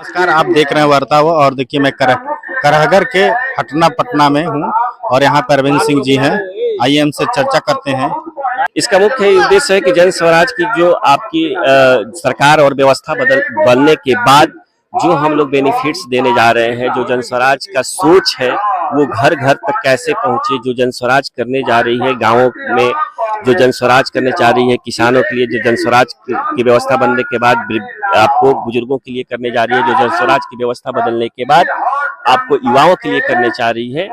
नमस्कार, आप देख रहे हैं वार्ता वो। और देखिए, मैं करहगर के हटना पटना में हूँ और यहाँ पर अरविंद सिंह जी हैं। आइए हमसे चर्चा करते हैं। इसका मुख्य उद्देश्य है कि जन स्वराज की जो आपकी सरकार और व्यवस्था बनने के बाद जो हम लोग बेनिफिट्स देने जा रहे हैं, जो जन स्वराज का सोच है वो घर घर तक कैसे पहुंचे, जो जन स्वराज करने जा रही है गाँवों में, जो जन स्वराज करने जा रही है किसानों के लिए, जो जन स्वराज की व्यवस्था बनने के बाद आपको बुजुर्गों के लिए करने जा रही है, जो जन स्वराज की व्यवस्था बदलने के बाद आपको युवाओं के लिए करने जा रही है।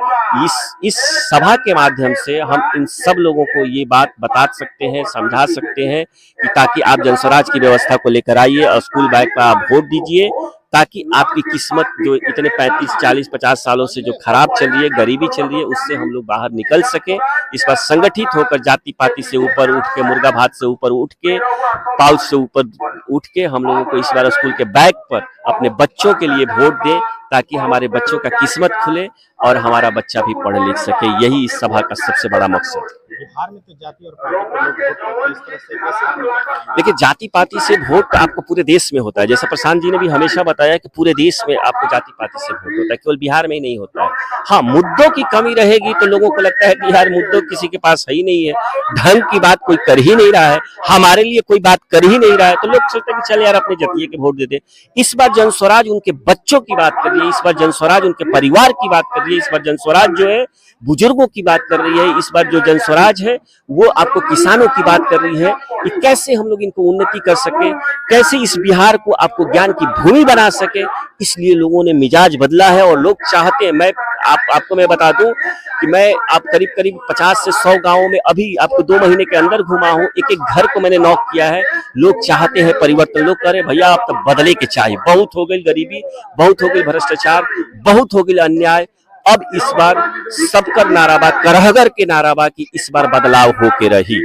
इस सभा के माध्यम से हम इन सब लोगों को ये बात बता सकते हैं, समझा सकते हैं कि ताकि आप जन स्वराज की व्यवस्था को लेकर आइए और स्कूल बैग पर आप वोट दीजिए, ताकि आपकी किस्मत जो इतने 35, 40, 50 सालों से जो खराब चल रही है, गरीबी चल रही है, उससे हम लोग बाहर निकल सके। इस बार संगठित होकर जाति पाति से ऊपर उठ के, मुर्गा भात से ऊपर उठ के, पाउच से ऊपर उठ के हम लोगों को इस बार स्कूल के बैग पर अपने बच्चों के लिए वोट दें, ताकि हमारे बच्चों का किस्मत खुले और हमारा बच्चा भी पढ़ लिख सके। यही इस सभा का सबसे बड़ा मकसद है। बिहार में तो जाति और पार्टी को लोग वोट करते हैं, इस तरह से कैसे? देखिए, जाति पाति से वोट आपको पूरे देश में होता है। जैसा प्रशांत जी ने भी हमेशा बताया कि पूरे देश में आपको जाति पाति से वोट होता है, केवल बिहार में ही नहीं होता है। हाँ, मुद्दों की कमी रहेगी तो लोगों को लगता है कि यार मुद्दों किसी के पास है ही नहीं है, ढंग की बात कोई कर ही नहीं रहा है, हमारे लिए कोई बात कर ही नहीं रहा है, तो लोग सोचते हैं कि चल यार अपने जतिये के वोट दे दे। इस बार जन स्वराज उनके बच्चों की बात कर रही है, इस बार जन स्वराज उनके परिवार की बात कर रही है, इस बार जन स्वराज जो है बुजुर्गों की बात कर रही है, इस बार जो जन स्वराज है वो आपको किसानों की बात कर रही है कि कैसे हम लोग इनको उन्नति कर सके, कैसे इस बिहार को आपको ज्ञान की भूमि बना सके। इसलिए लोगों ने मिजाज बदला है और लोग चाहते हैं। आपको मैं बता दूं कि मैं आप करीब 50 से 100 गांवों में अभी आपको 2 महीने के अंदर घुमा हूं, एक घर को मैंने नॉक किया है। लोग चाहते हैं परिवर्तन, लोग कह रहे भैया आप तो बदले के चाहिए, बहुत हो गई गरीबी, बहुत हो गई भ्रष्टाचार, बहुत हो गई अन्याय। अब इस बार सबकर नाराबा, करहगर के नाराबा की इस बार बदलाव होके रही।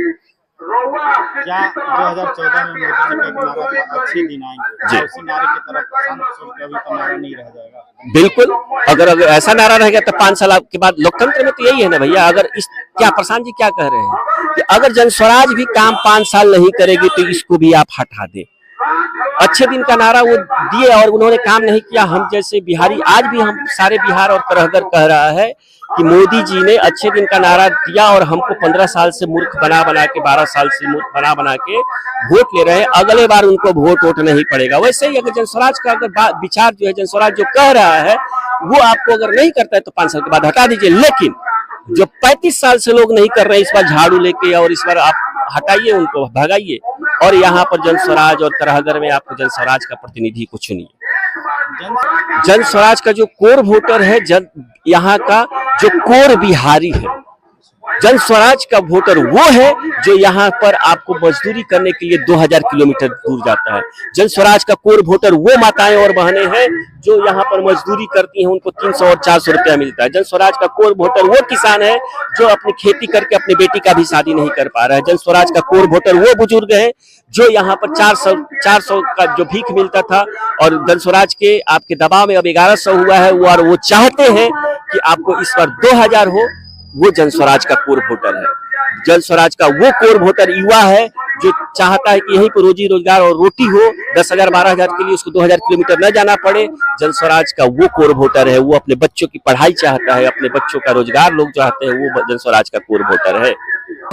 क्या 2014 में मोदी जी का एक नारा था, अच्छे दिन आएंगे, जी, उसी नारे की तरफ प्रशांत किशोर का भी तो नारा नहीं रह जाएगा? बिल्कुल, अगर ऐसा नारा रहेगा तो 5 साल के बाद लोकतंत्र में तो यही है ना भैया। अगर क्या प्रशांत जी क्या कह रहे हैं कि अगर जन स्वराज भी काम 5 साल नहीं करेगी तो इसको भी आप हटा दें। अच्छे दिन का नारा वो दिए और उन्होंने काम नहीं किया। हम जैसे बिहारी, आज भी हम सारे बिहार और करहगर कह रहा है कि मोदी जी ने अच्छे दिन का नारा दिया और हमको 15 साल से मूर्ख बना के, 12 साल से मूर्ख बना के वोट ले रहे हैं। अगले बार उनको वोट नहीं पड़ेगा। वैसे ही अगर जन स्वराज का अगर विचार जो है, जन स्वराज जो कह रहा है वो आपको अगर नहीं करता है तो 5 साल के बाद हटा दीजिए। लेकिन जो 35 साल से लोग नहीं कर रहे हैं, इस बार झाड़ू लेके और इस बार आप हटाइए, उनको भगाइए और यहाँ पर जन स्वराज और करहगर में आपको जन स्वराज का प्रतिनिधि को चुनिए। जन स्वराज का जो कोर वोटर है, यहाँ का जो कोर बिहारी है, जन स्वराज का वोटर वो है जो यहाँ पर आपको मजदूरी करने के लिए 2000 किलोमीटर दूर जाता है। जन स्वराज का कोर वोटर वो माताएं और बहनें हैं जो यहाँ पर मजदूरी करती हैं, उनको 300 और 400 रुपया मिलता है। जन स्वराज का कोर वोटर वो किसान है जो अपनी खेती करके अपनी बेटी का भी शादी नहीं कर पा रहा है। जन स्वराज का कोर वोटर वो बुजुर्ग है जो यहाँ पर 400 का जो भीख मिलता था और जन स्वराज के आपके दबाव में अब 1100 हुआ है, और वो चाहते हैं कि आपको इस बार 2000 हो। वो जन स्वराज का कोर वोटर है। जन स्वराज का वो कोर वोटर युवा है जो चाहता है कि यहीं पर रोजी रोजगार और रोटी हो, 10,000 12,000 के लिए उसको 2000 किलोमीटर न जाना पड़े। जन स्वराज का वो कोर वोटर है, वो अपने बच्चों की पढ़ाई चाहता है, अपने बच्चों का रोजगार लोग चाहते हैं, वो जन स्वराज का कोर वोटर है।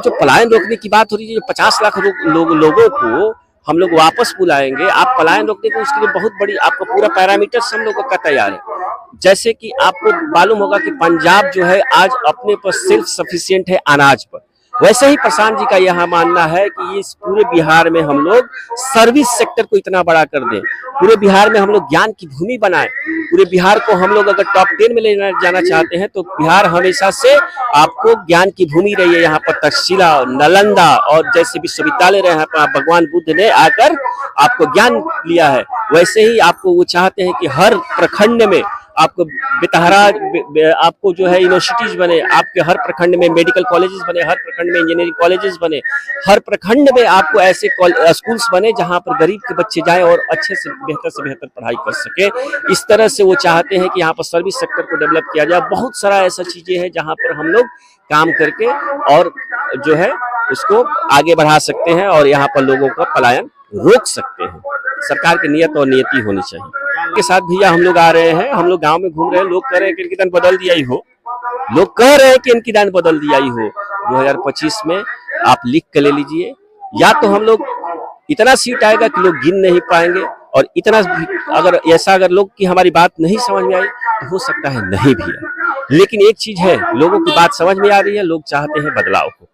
जो पलायन रोकने की बात हो रही है, 50 लाख लोगों को हम लोग वापस बुलाएंगे, आप पलायन रोकने को, उसके लिए बहुत बड़ी आपको पूरा पैरामीटर्स हम लोगों का तैयार है। जैसे कि आपको मालूम होगा कि पंजाब जो है आज अपने पर सेल्फ सफिशिएंट है अनाज पर, वैसे ही प्रशांत जी का यहाँ मानना है कि इस पूरे बिहार में हम लोग सर्विस सेक्टर को इतना बड़ा कर दें, पूरे बिहार में हम लोग ज्ञान की भूमि बनाएं। पूरे बिहार को हम लोग अगर टॉप 10 में ले जाना चाहते हैं तो बिहार हमेशा से आपको ज्ञान की भूमि रही है। यहाँ पर तक्षशिला, नालंदा और जैसे विश्वविद्यालय रहे हैं, भगवान बुद्ध ने आकर आपको ज्ञान लिया है। वैसे ही आपको वो चाहते हैं कि हर प्रखंड में आपको बेतहारा आपको जो है यूनिवर्सिटीज बने, आपके हर प्रखंड में मेडिकल कॉलेजेस बने, हर प्रखंड में इंजीनियरिंग कॉलेजेस बने, हर प्रखंड में आपको ऐसे स्कूल्स बने जहां पर गरीब के बच्चे जाएं और अच्छे से बेहतर पढ़ाई कर सके। इस तरह से वो चाहते हैं कि यहाँ पर सर्विस सेक्टर को डेवलप किया जाए। बहुत सारा ऐसा चीजें हैं जहाँ पर हम लोग काम करके और जो है उसको आगे बढ़ा सकते हैं और यहाँ पर लोगों का पलायन रोक सकते हैं। सरकार की नियत और नियति होनी चाहिए। के साथ भैया हम लोग आ रहे हैं, हम लोग गांव में घूम रहे हैं, लोग कह रहे हैं कि इनकी दान बदल दिया ही हो, लोग कह रहे हैं कि इनकी दान बदल दिया ही हो। 2025 में आप लिख के ले लीजिए, या तो हम लोग इतना सीट आएगा कि लोग गिन नहीं पाएंगे, और इतना अगर ऐसा अगर लोग की हमारी बात नहीं समझ में आई तो हो सकता है नहीं भी है। लेकिन एक चीज है, लोगों की बात समझ में आ रही है, लोग चाहते हैं बदलाव को।